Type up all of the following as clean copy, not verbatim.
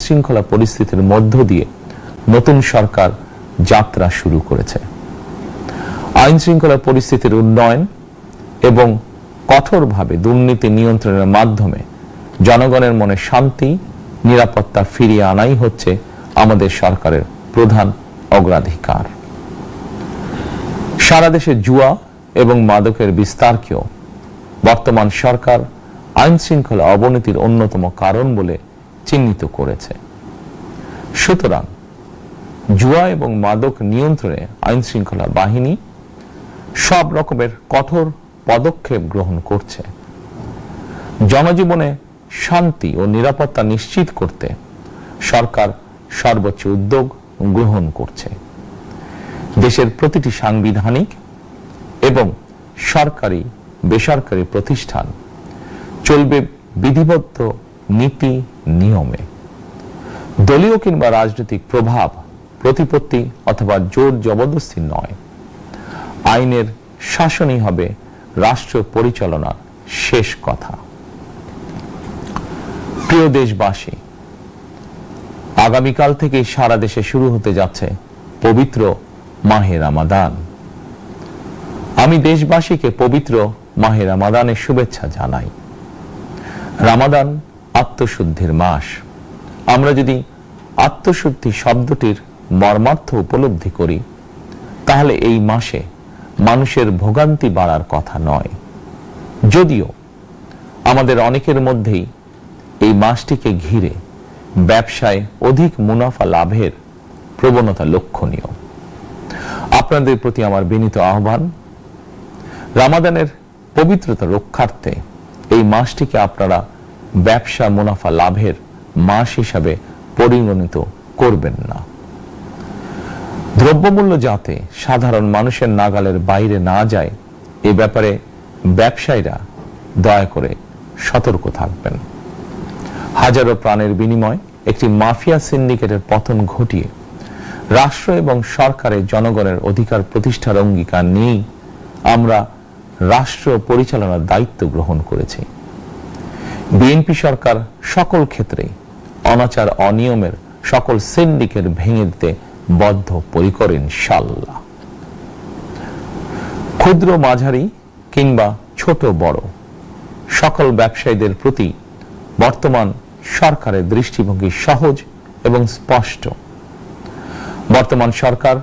শৃঙ্খলা পরিস্থিতির মধ্য দিয়ে নতুন সরকার যাত্রা শুরু করেছে। আইন শৃঙ্খলা পরিস্থিতির উন্নয়ন এবং কঠোরভাবে দুর্নীতি নিয়ন্ত্রণের মাধ্যমে জনগণের মনে শান্তি নিরাপত্তা ফিরিয়ে আনাই হচ্ছে আমাদের সরকারের প্রধান অগ্রাধিকার। সারা দেশে জুয়া এবং মাদকের বিস্তারকেও বর্তমান সরকার আইন শৃঙ্খলা অবনতির অন্যতম কারণ বলে চিহ্নিত করেছে। সুতরাং জুয়া এবং মাদক নিয়ন্ত্রণে আইন শৃঙ্খলা বাহিনী সব রকমের কঠোর পদক্ষেপ গ্রহণ করছে। জনজীবনে শান্তি ও নিরাপত্তা নিশ্চিত করতে সরকার সর্বোচ্চ উদ্যোগ গ্রহণ করছে। দেশের প্রতিটি সাংবিধানিক এবং সরকারি বেসরকারি প্রতিষ্ঠান চলবে বিধিবদ্ধ নীতি নিয়মে। দলীয় কিংবা রাজনৈতিক প্রভাব প্রতিপত্তি অথবা জোর জবরদস্তি নয়, আইনের শাসনই হবে রাষ্ট্র পরিচালনার শেষ কথা। প্রিয় দেশবাসী, আগামীকাল থেকে সারা দেশে শুরু হতে যাচ্ছে পবিত্র মাহে রমাদান। আমি দেশবাসীকে পবিত্র মাহে রমাদানের শুভেচ্ছা জানাই। রমাদান আত্মশুদ্ধির মাস। আমরা যদি আত্মশুদ্ধি শব্দটির মর্মার্থ উপলব্ধি করি, তাহলে এই মাসে মানুষের ভোগান্তি বাড়ার কথা নয়। যদিও আমাদের অনেকের মধ্যেই এই মাসটিকে ঘিরে ব্যবসায় অধিক মুনাফা লাভের প্রবণতা লক্ষণীয়। আপনাদের প্রতি আমার বিনীত আহ্বান, রমাদানের পবিত্রতা রক্ষার্থে এই মাসটিকে আপনারা ব্যবসা মুনাফা লাভের মাস হিসাবে পরিগণিত করবেন না। দ্রব্যমূল্য যাতে সাধারণ মানুষের নাগালের বাইরে না যায়, এ ব্যাপারে ব্যবসায়ীরা দয়া করে সতর্ক থাকবেন। হাজারো প্রাণের বিনিময় একটি মাফিয়া সিন্ডিকেটের পতন ঘটিয়ে রাষ্ট্র এবং সরকারের জনগণের অধিকার প্রতিষ্ঠার অঙ্গীকার নিয়েই আমরা রাষ্ট্র পরিচালনার দায়িত্ব গ্রহণ করেছি। বিএনপি সরকার সকল ক্ষেত্রে অনাচার অনিয়মের সকল সিন্ডিকেট ভেঙে দিতে বদ্ধপরিকর ইনশাআল্লাহ। ক্ষুদ্র মাঝারি কিংবা ছোট বড় সকল ব্যবসায়ীদের প্রতি বর্তমান সরকারের দৃষ্টিভঙ্গি সহজ এবং স্পষ্ট। বর্তমান সরকার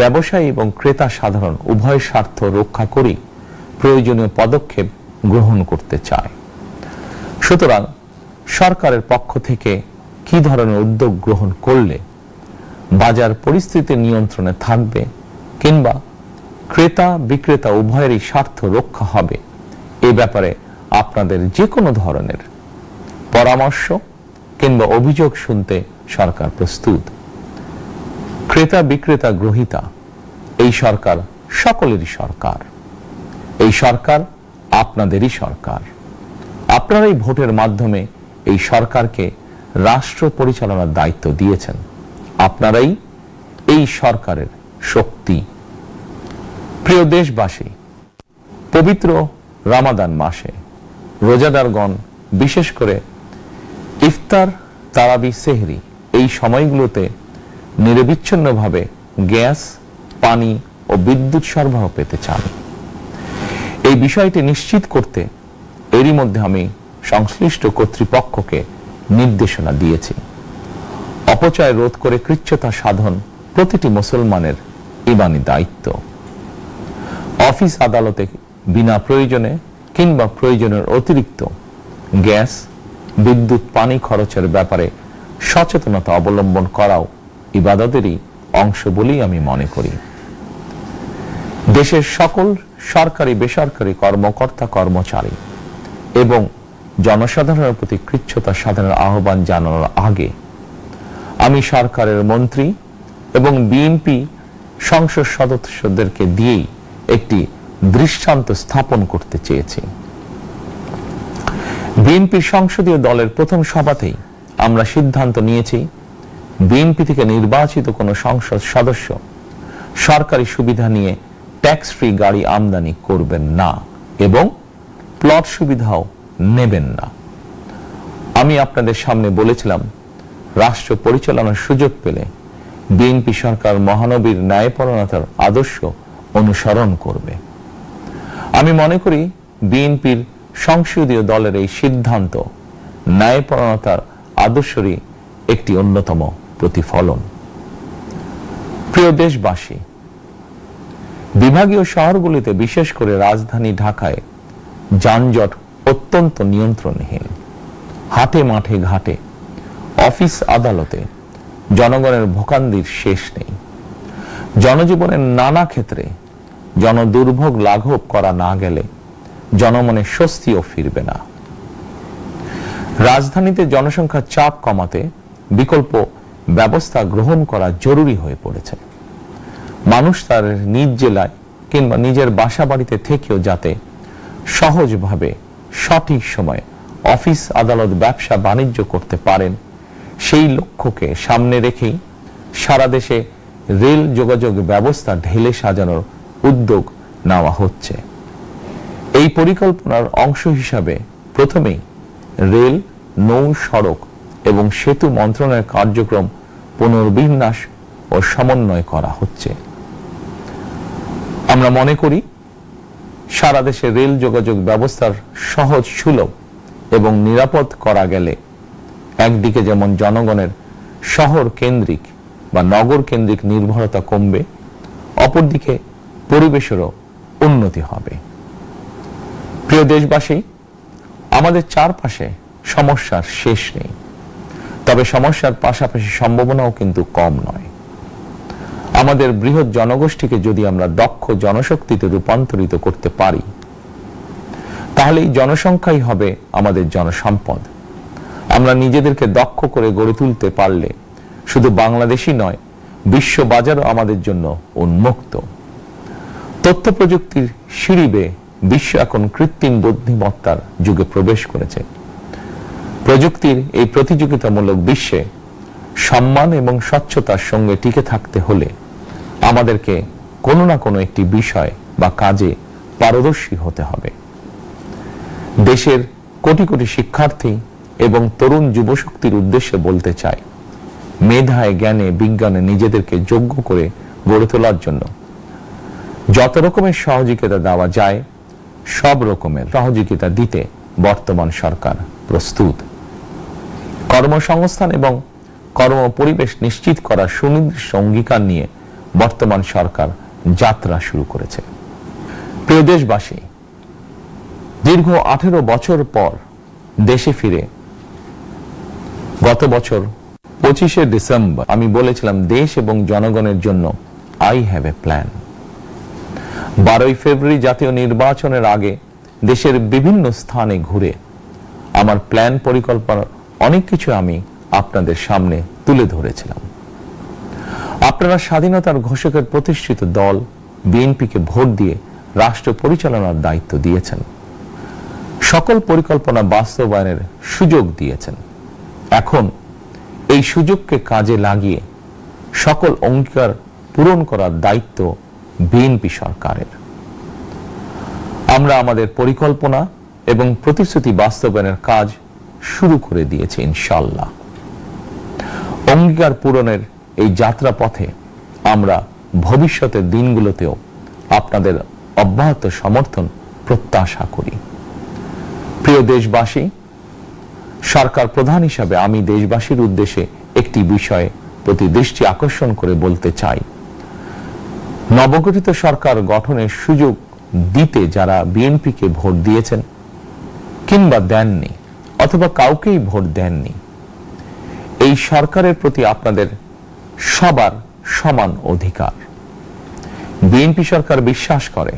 ব্যবসায়ী এবং ক্রেতা সাধারণ উভয় স্বার্থ রক্ষা করে প্রয়োজনীয় পদক্ষেপ গ্রহণ করতে চায়। সুতরাং সরকারের পক্ষ থেকে কি ধরনের উদ্যোগ গ্রহণ করলে বাজার পরিস্থিতি নিয়ন্ত্রণে থাকবে কিংবা ক্রেতা বিক্রেতা উভয়েরই স্বার্থ রক্ষা হবে, এ ব্যাপারে আপনাদের যে কোনো ধরনের পরামর্শ কিংবা অভিযোগ শুনতে সরকার প্রস্তুত। ক্রেতা বিক্রেতা গ্রহীতা এই সরকার সকলেরই সরকার। এই সরকার আপনাদেরই সরকার। আপনারাই ভোটের মাধ্যমে এই সরকারকে রাষ্ট্র পরিচালনার দায়িত্ব দিয়েছেন। আপনারাই এই সরকারের শক্তি। প্রিয় দেশবাসী, পবিত্র রমাদান মাসে রোজাদারগণ বিশেষ করে ইফতার, তারাবি, সেহরি এই সময়গুলোতে নিরবিচ্ছিন্নভাবে গ্যাস, পানি ও বিদ্যুৎ সরবরাহ পেতে চান। এই বিষয়টি নিশ্চিত করতে এরই মধ্যে আমি সংশ্লিষ্ট কর্তৃপক্ষকে নির্দেশনা দিয়েছি। অপচয় রোধ করে কৃচ্ছ্রতা সাধন প্রতিটি মুসলমানের ঈমানি দায়িত্ব। অফিস আদালতে বিনা প্রয়োজনে কিংবা প্রয়োজনের অতিরিক্ত গ্যাস, বিদ্যুৎ, পানি খরচের ব্যাপারে সচেতনতা অবলম্বন করাও ইবাদতেরই অংশ বলেই আমি মনে করি। দেশের সকল সরকারি বেসরকারি কর্মকর্তা কর্মচারী এবং জনসাধারণের প্রতি কৃচ্ছ্রতা সাধনের আহ্বান জানানোর আগে আমি সরকারের মন্ত্রী এবং বিএনপি সংসদ সদস্যদেরকে দিয়েই একটি দৃষ্টান্ত স্থাপন করতে চেয়েছি। বিএনপি সংসদীয় দলের প্রথম সভাতেই আমরা সিদ্ধান্ত নিয়েছি, বিএনপি থেকে নির্বাচিত কোন সংসদ সদস্য সরকারি সুবিধা নিয়ে ট্যাক্স ফ্রি গাড়ি আমদানি করবেন না এবং প্লট সুবিধাও নেবেন না। আমি আপনাদের সামনে বলেছিলাম, রাষ্ট্র পরিচালনার সুযোগ পেলে বিএনপি সরকার মহানবীর ন্যায়পরায়ণতার আদর্শ অনুসরণ করবে। আমি মনে করি বিএনপির সংসদীয় দলের এই সিদ্ধান্ত ন্যায়পরায়ণতার আদর্শেরই একটি অন্যতম প্রতিফলন। প্রিয় দেশবাসী, বিভাগীয় শহরগুলিতে বিশেষ করে রাজধানী ঢাকায় যানজট অত্যন্ত নিয়ন্ত্রণহীন। হাটে মাঠে ঘাটে, অফিস আদালতে জনগণের ভোগান্তির শেষ নেই। জনজীবনের নানা ক্ষেত্রে জনদুর্ভোগ লাঘব করা না গেলে জনমনে স্বস্তিও ফিরবে না। রাজধানীতে জনসংখ্যার চাপ কমাতে বিকল্প ব্যবস্থা গ্রহণ করা জরুরি হয়ে পড়েছে। মানুষ তার নিজ জেলায় কিংবা নিজের বাসা বাড়িতে থেকেও যাতে সহজভাবে সঠিক সময়ে অফিস আদালত ব্যবসা বাণিজ্য করতে পারেন, সেই লক্ষ্যকে সামনে রেখেই সারা দেশে রেল যোগাযোগ ব্যবস্থা ঢেলে সাজানোর উদ্যোগ নেওয়া হচ্ছে। এই পরিকল্পনার অংশ হিসাবে প্রথমেই রেল, নৌ, সড়ক এবং সেতু মন্ত্রণালয়ের কার্যক্রম পুনর্বিন্যাস ও সমন্বয় করা হচ্ছে। আমরা মনে করি সারা দেশে রেল যোগাযোগ ব্যবস্থার সহজ, সুলভ এবং নিরাপদ করা গেলে একদিকে যেমন জনগণের শহর কেন্দ্রিক বা নগর কেন্দ্রিক নির্ভরতা কমবে, অপরদিকে পরিবেশেরও উন্নতি হবে। প্রিয় দেশবাসী, আমাদের চারপাশে সমস্যার শেষ নেই, তবে সমস্যার পাশাপাশি সম্ভাবনাও কিন্তু কম নয়। আমাদের বৃহৎ জনগোষ্ঠীকে যদি আমরা দক্ষ জনশক্তিতে রূপান্তরিত করতে পারি, তাহলে এই জনসংখ্যাই হবে আমাদের জনসম্পদ। আমরা নিজেদেরকে দক্ষ করে গড়ে তুলতে পারলে শুধু বাংলাদেশই নয়, বিশ্ব বাজারও আমাদের জন্য উন্মুক্ত। তথ্য প্রযুক্তির সিঁড়ি বেয়ে বিশ্ব এখন কৃত্রিম বুদ্ধিমত্তার যুগে প্রবেশ করেছে। প্রযুক্তির এই প্রতিযোগিতামূলক বিশ্বে সম্মান এবং স্বচ্ছতার সঙ্গে টিকে থাকতে হলে আমাদেরকে কোনো না কোনো একটি বিষয় বা কাজে পারদর্শী হতে হবে। দেশের কোটি কোটি শিক্ষার্থী এবং তরুণ যুবশক্তির উদ্দেশ্যে বলতে চাই, মেধায়, জ্ঞানে, বিজ্ঞানে নিজেদেরকে যোগ্য করে গড়ে তোলার জন্য যত রকমের সহযোগিতা দেওয়া যায় সব রকমের সহযোগিতা দিতে বর্তমান সরকার প্রস্তুত। কর্মসংস্থান এবং কর্ম পরিবেশ নিশ্চিত করার সুনির্দিষ্ট অঙ্গীকার নিয়ে বর্তমান সরকার যাত্রা শুরু করেছে। প্রিয় দেশবাসী, দীর্ঘ 18 বছর পর দেশে ফিরে গত বছর 25শে ডিসেম্বর আমি বলেছিলাম দেশ এবং জনগণের জন্য আই হ্যাভ এ প্ল্যান। 12ই ফেব্রুয়ারি জাতীয় নির্বাচনের আগে দেশের বিভিন্ন স্থানে ঘুরে আমার প্ল্যান পরিকল্পনার অনেক কিছু আমি আপনাদের সামনে তুলে ধরেছিলাম। আপনারা স্বাধীনতার ঘোষকের প্রতিষ্ঠিত দল বিএনপিকে ভোট দিয়ে রাষ্ট্র পরিচালনার দায়িত্ব দিয়েছেন, সকল পরিকল্পনা বাস্তবায়নের সুযোগ দিয়েছেন। এখন এই সুযোগকে কাজে লাগিয়ে সকল অঙ্গীকার পূরণ করার দায়িত্ব বিএনপি সরকারের। আমরা আমাদের পরিকল্পনা এবং প্রতিশ্রুতি বাস্তবায়নের কাজ শুরু করে দিয়েছি ইনশাআল্লাহ। অঙ্গীকার পূরণের এই যাত্রা পথে আমরা ভবিষ্যতের দিনগুলোতেও আপনাদের অব্যাহত সমর্থন প্রত্যাশা করি। প্রিয় দেশবাসী, সরকার প্রধান হিসাবে আমি দেশবাসীর উদ্দেশ্যে একটি বিষয়ে প্রতি দৃষ্টি আকর্ষণ করে বলতে চাই। নবগঠিত সরকার গঠনের সুযোগ দিতে যারা বিএনপিকে ভোট দিয়েছেন কিংবা দেননি অথবা কাউকেই ভোট দেননি, এই সরকারের প্রতি আপনাদের সবার সমান অধিকার। বিএনপি সরকার বিশ্বাস করে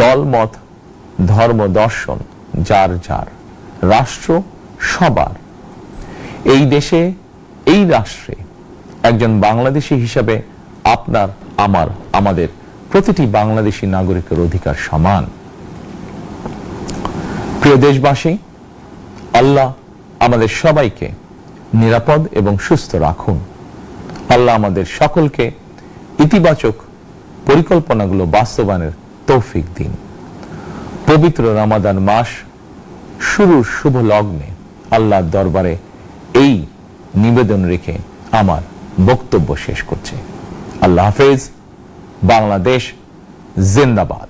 দল, মত, ধর্ম, দর্শন যার যার, রাষ্ট্র সবার। এই দেশে, এই রাষ্ট্রে একজন বাংলাদেশী হিসাবে আপনার, আমার, আমাদের প্রতিটি বাংলাদেশী নাগরিকের অধিকার সমান। প্রিয় দেশবাসী, আল্লাহ আমাদের সবাইকে নিরাপদ এবং সুস্থ রাখুন। আল্লাহ আমাদের সকলকে ইতিবাচক পরিকল্পনাগুলো বাস্তবায়নের তৌফিক দিন। পবিত্র রমাদান মাস শুরুর শুভ লগ্নে আল্লাহর দরবারে এই নিবেদন রেখে আমার বক্তব্য শেষ করছি। আল্লাহ হাফেজ। বাংলাদেশ জিন্দাবাদ।